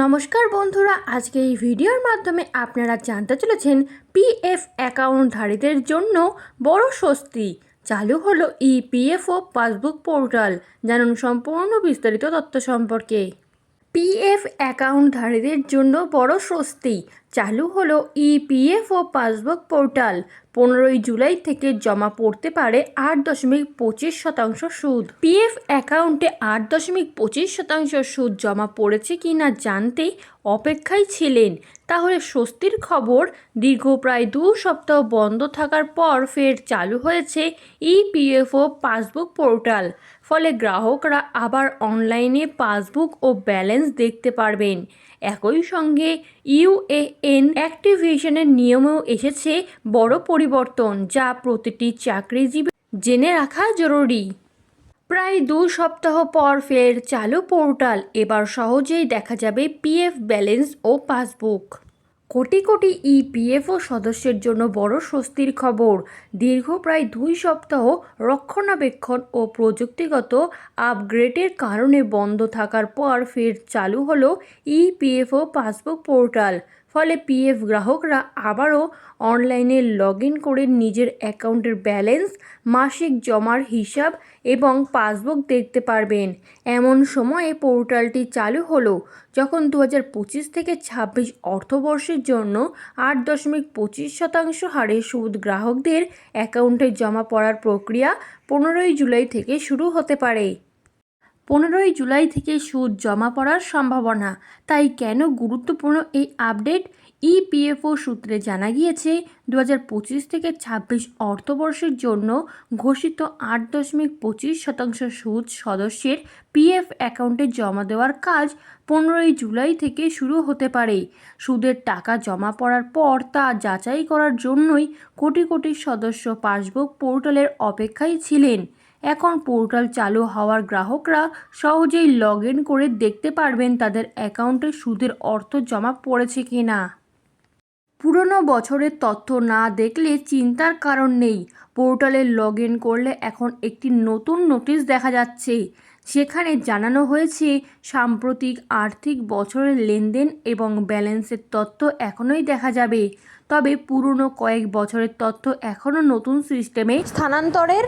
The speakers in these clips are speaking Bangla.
নমস্কার বন্ধুরা, আজকে এই ভিডিওর মাধ্যমে আপনারা জানতে চলেছেন পিএফ অ্যাকাউন্টধারীদের জন্য বড় স্বস্তি। চালু হলো ইপিএফও পাসবুক পোর্টাল। জানুন সম্পূর্ণ বিস্তারিত তথ্য সম্পর্কে। পিএফ অ্যাকাউন্টধারীদের জন্য বড় স্বস্তি। চালু হলো ইপিএফও পাসবুক পোর্টাল। 15ই জুলাই থেকে জমা পড়তে পারে 8.25% সুদ। পিএফ অ্যাকাউন্টে 8.25% সুদ জমা পড়েছে কি না জানতে অপেক্ষায় ছিলেন? তাহলে স্বস্তির খবর। দীর্ঘ প্রায় 2 সপ্তাহ বন্ধ থাকার পর ফের চালু হয়েছে ইপিএফও পাসবুক পোর্টাল। ফলে গ্রাহকরা আবার অনলাইনে পাসবুক ও ব্যালেন্স দেখতে পারবেন। একই সঙ্গে ইউএএন অ্যাক্টিভেশনের নিয়মেও এসেছে বড় পরিবর্তন, যা প্রতিটি চাকরিজীবী জেনে রাখা জরুরি। প্রায় 2 সপ্তাহ পর ফের চালু পোর্টাল। এবার সহজেই দেখা যাবে পিএফ ব্যালেন্স ও পাসবুক। কোটি কোটি ইপিএফও সদস্যের জন্য বড় স্বস্তির খবর। দীর্ঘ প্রায় 2 সপ্তাহ রক্ষণাবেক্ষণ ও প্রযুক্তিগত আপগ্রেডের কারণে বন্ধ থাকার পর ফের চালু হলো ইপিএফও পাসবুক পোর্টাল। ফলে পিএফ গ্রাহকরা আবারও অনলাইনে লগ ইন করে নিজের অ্যাকাউন্টের ব্যালেন্স, মাসিক জমার হিসাব এবং পাসবুক দেখতে পারবেন। এমন সময়ে পোর্টালটি চালু হলো যখন 2025 থেকে 26 অর্থবর্ষের জন্য 8.25% হারে সুদ গ্রাহকদের অ্যাকাউন্টে জমা পড়ার প্রক্রিয়া 15ই জুলাই থেকে শুরু হতে পারে। 15ই জুলাই থেকে সুদ জমা পড়ার সম্ভাবনা। তাই কেন গুরুত্বপূর্ণ এই আপডেট? ইপিএফও সূত্রে জানা গিয়েছে 2025 থেকে 26 অর্থবর্ষের জন্য ঘোষিত 8.25% সুদ সদস্যের পিএফ অ্যাকাউন্টে জমা দেওয়ার কাজ 15ই জুলাই থেকে শুরু হতে পারে। সুদের টাকা জমা পড়ার পর তা যাচাই করার জন্যই কোটি কোটি সদস্য পাসবুক পোর্টালের অপেক্ষায় ছিলেন। এখন পোর্টাল চালু হওয়ার গ্রাহকরা সহজেই লগ ইন করে দেখতে পারবেন তাদের অ্যাকাউন্টে সুদের অর্থ জমা পড়েছে কিনা। পুরনো বছরের তথ্য না দেখলে চিন্তার কারণ নেই। পোর্টালে লগ ইন করলে এখন একটি নতুন নোটিশ দেখা যাচ্ছে। সেখানে জানানো হয়েছে সাম্প্রতিক আর্থিক বছরের লেনদেন এবং ব্যালেন্সের তথ্য এখনই দেখা যাবে। তবে পুরনো কয়েক বছরের তথ্য এখনও নতুন সিস্টেমে স্থানান্তরের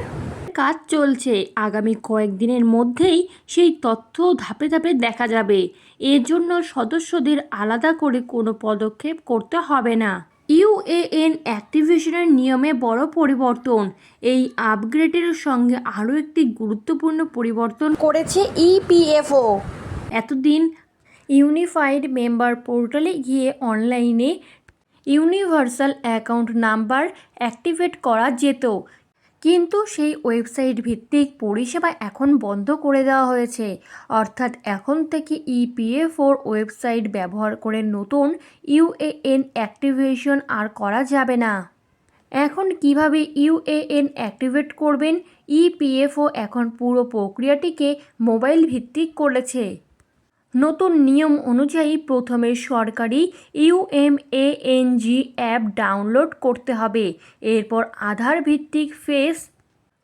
কাজ চলছে। আগামী কয়েকদিনের মধ্যেই সেই তথ্য ধাপে ধাপে দেখা যাবে। এর জন্য সদস্যদের আলাদা করে কোনো পদক্ষেপ করতে হবে না। ইউএএন অ্যাক্টিভেশনের নিয়মে বড় পরিবর্তন। এই আপগ্রেডের সঙ্গে আরও একটি গুরুত্বপূর্ণ পরিবর্তন করেছে ইপিএফও। এতদিন ইউনিফাইড মেম্বার পোর্টালে গিয়ে অনলাইনে ইউনিভার্সাল অ্যাকাউন্ট নাম্বার অ্যাক্টিভেট করা যেত, কিন্তু সেই ওয়েবসাইট ভিত্তিক পরিষেবা এখন বন্ধ করে দেওয়া হয়েছে। অর্থাৎ এখন থেকে ইপিএফওর ওয়েবসাইট ব্যবহার করে নতুন ইউএএন অ্যাক্টিভেশন আর করা যাবে না। এখন কিভাবে ইউএএন অ্যাক্টিভেট করবেন? ইপিএফও এখন পুরো প্রক্রিয়াটিকে মোবাইল ভিত্তিক করেছে। নতুন নিয়ম অনুযায়ী প্রথমে সরকারি ইউএমএএনজি অ্যাপ ডাউনলোড করতে হবে। এরপর আধার ভিত্তিক ফেস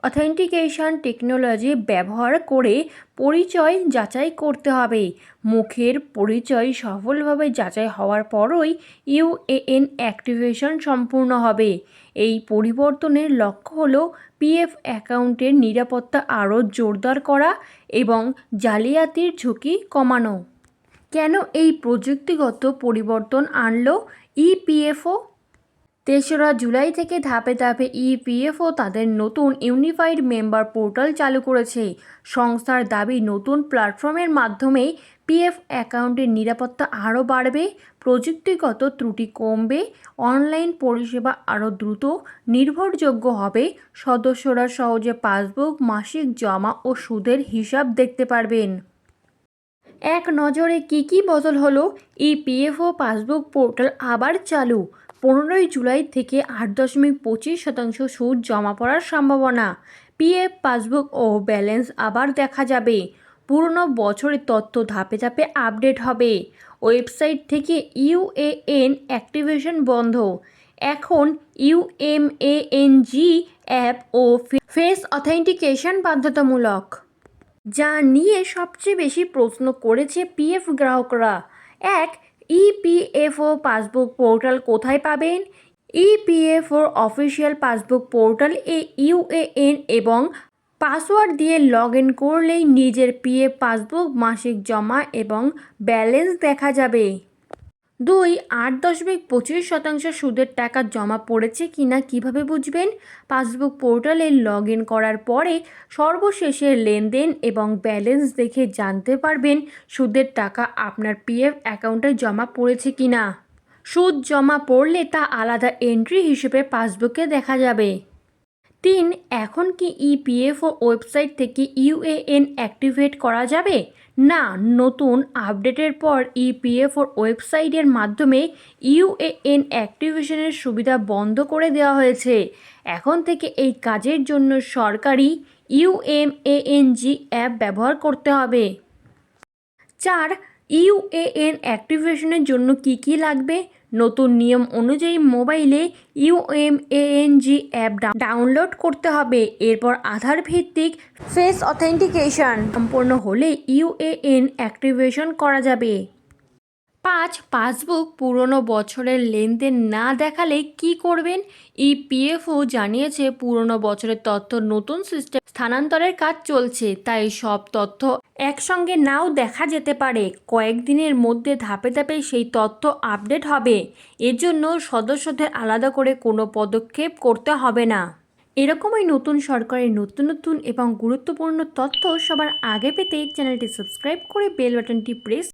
অথেন্টিকেশন টেকনোলজি ব্যবহার করে পরিচয় যাচাই করতে হবে। মুখের পরিচয় সফলভাবে যাচাই হওয়ার পরই ইউএএন অ্যাক্টিভেশন সম্পূর্ণ হবে। এই পরিবর্তনের লক্ষ্য হল পিএফ অ্যাকাউন্টের নিরাপত্তা আরও জোরদার করা এবং জালিয়াতির ঝুঁকি কমানো। কেন এই প্রযুক্তিগত পরিবর্তন আনলো ইপিএফও? 3রা জুলাই থেকে ধাপে ধাপে ইপিএফও তাদের নতুন ইউনিফাইড মেম্বার পোর্টাল চালু করেছে। সংস্থার দাবি, নতুন প্ল্যাটফর্মের মাধ্যমে পিএফ অ্যাকাউন্টের নিরাপত্তা আরও বাড়বে, প্রযুক্তিগত ত্রুটি কমবে, অনলাইন পরিষেবা আরও দ্রুত নির্ভরযোগ্য হবে, সদস্যরা সহজে পাসবুক, মাসিক জমা ও সুদের হিসাব দেখতে পারবেন। এক নজরে কি কি বদল হলো? ইপিএফও পাসবুক পোর্টাল আবার চালু। 15ই জুলাই থেকে 8.25% সুদ জমা পড়ার সম্ভাবনা। পিএফ পাসবুক ও ব্যালেন্স আবার দেখা যাবে। পুরনো বছরের তথ্য ধাপে ধাপে আপডেট হবে। ওয়েবসাইট থেকে ইউএএন অ্যাক্টিভেশন বন্ধ। এখন ইউএমএএনজি অ্যাপ ও ফেস অথেন্টিকেশন বাধ্যতামূলক, যা নিয়ে সবচেয়ে বেশি প্রশ্ন করেছে পিএফ গ্রাহকরা। এক, ইপিএফও পাসবুক পোর্টাল কোথায় পাবেন? ইপিএফওর অফিসিয়াল পাসবুক পোর্টালে ইউএএন এবং পাসওয়ার্ড দিয়ে লগ ইন করলেই নিজের পিএফ পাসবুক, মাসিক জমা এবং ব্যালেন্স দেখা যাবে। 2, 8.25% সুদের টাকা জমা পড়েছে কিনা কিভাবে বুঝবেন? পাসবুক পোর্টালে লগ ইন করার পরে সর্বশেষের লেনদেন এবং ব্যালেন্স দেখে জানতে পারবেন সুদের টাকা আপনার পিএফ অ্যাকাউন্টে জমা পড়েছে কিনা। সুদ জমা পড়লে তা আলাদা এন্ট্রি হিসেবে পাসবুকে দেখা যাবে। 3, এখন কি ইপিএফও ওয়েবসাইট থেকে ইউএএন অ্যাক্টিভেট করা যাবে? না, নতুন আপডেটের পর ইপিএফওর ওয়েবসাইটের মাধ্যমে ইউএএন অ্যাক্টিভেশনের সুবিধা বন্ধ করে দেওয়া হয়েছে। এখন থেকে এই কাজের জন্য সরকারি ইউএমএএনজি অ্যাপ ব্যবহার করতে হবে। 4, ইউএএন অ্যাক্টিভেশনের জন্য কি লাগবে? নতুন নিয়ম অনুযায়ী মোবাইলে ইউএমএএনজি অ্যাপ ডাউনলোড করতে হবে। এরপর আধার ভিত্তিক ফেস অথেন্টিকেশন সম্পন্ন হলে ইউএএন অ্যাক্টিভেশন করা যাবে। 5, পাসবুক পুরনো বছরের লেনদেন না দেখালে কি করবেন? ইপিএফও জানিয়েছে পুরনো বছরের তথ্য নতুন সিস্টেম স্থানান্তরের কাজ চলছে, তাই সব তথ্য একসঙ্গে নাও দেখা যেতে পারে। কয়েকদিনের মধ্যে ধাপে ধাপে সেই তথ্য আপডেট হবে। এর জন্য সদস্যদের আলাদা করে কোনো পদক্ষেপ করতে হবে না। এরকমই নতুন সরকারের নতুন এবং গুরুত্বপূর্ণ তথ্য সবার আগে পেতে চ্যানেলটি সাবস্ক্রাইব করে বেল বাটনটি প্রেস